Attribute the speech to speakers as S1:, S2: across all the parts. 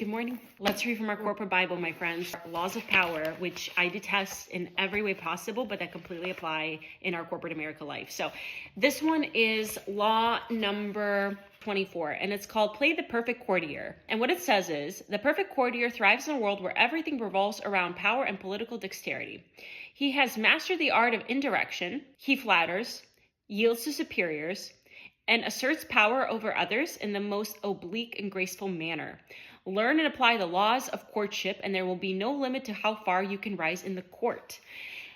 S1: Good morning. Let's read from our corporate Bible, my friends. Laws of power, which I detest in every way possible, but that completely apply in our corporate America life. So this one is law number 24, and it's called Play the Perfect Courtier. And what it says is, the perfect courtier thrives in a world where everything revolves around power and political dexterity. He has mastered the art of indirection. He flatters, yields to superiors, and asserts power over others in the most oblique and graceful manner. Learn and apply the laws of courtship, and there will be no limit to how far you can rise in the court.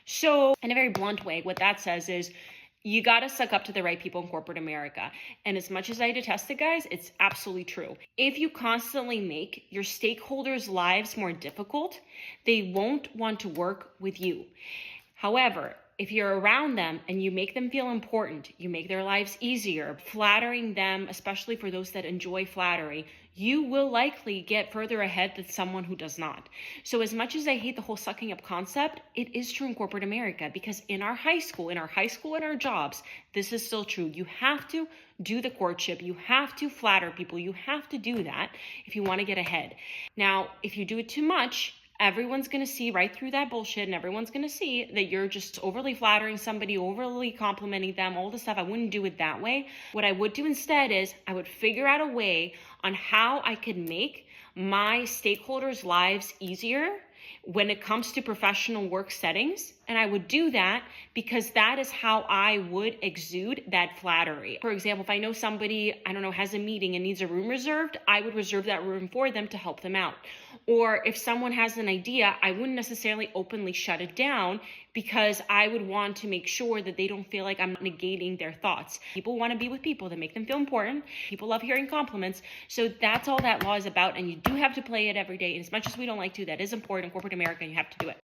S1: So, in a very blunt way, what that says is, you got to suck up to the right people in corporate America. And as much as I detest it, guys, it's absolutely true. If you constantly make your stakeholders' lives more difficult, they won't want to work with you. However, if you're around them and you make them feel important, you make their lives easier, flattering them, especially for those that enjoy flattery, you will likely get further ahead than someone who does not. So as much as I hate the whole sucking up concept, it is true in corporate America, because in our high school and our jobs, this is still true. You have to do the courtship. You have to flatter people. You have to do that if you want to get ahead. Now, if you do it too much, everyone's going to see right through that bullshit, and everyone's going to see that you're just overly flattering somebody, overly complimenting them, all the stuff. I wouldn't do it that way. What I would do instead is I would figure out a way on how I could make my stakeholders' lives easier when it comes to professional work settings. And I would do that because that is how I would exude that flattery. For example, if I know somebody, has a meeting and needs a room reserved, I would reserve that room for them to help them out. Or if someone has an idea, I wouldn't necessarily openly shut it down, because I would want to make sure that they don't feel like I'm negating their thoughts. People want to be with people that make them feel important. People love hearing compliments. So that's all that law is about. And you do have to play it every day. And as much as we don't like to, that is important in corporate America, and you have to do it.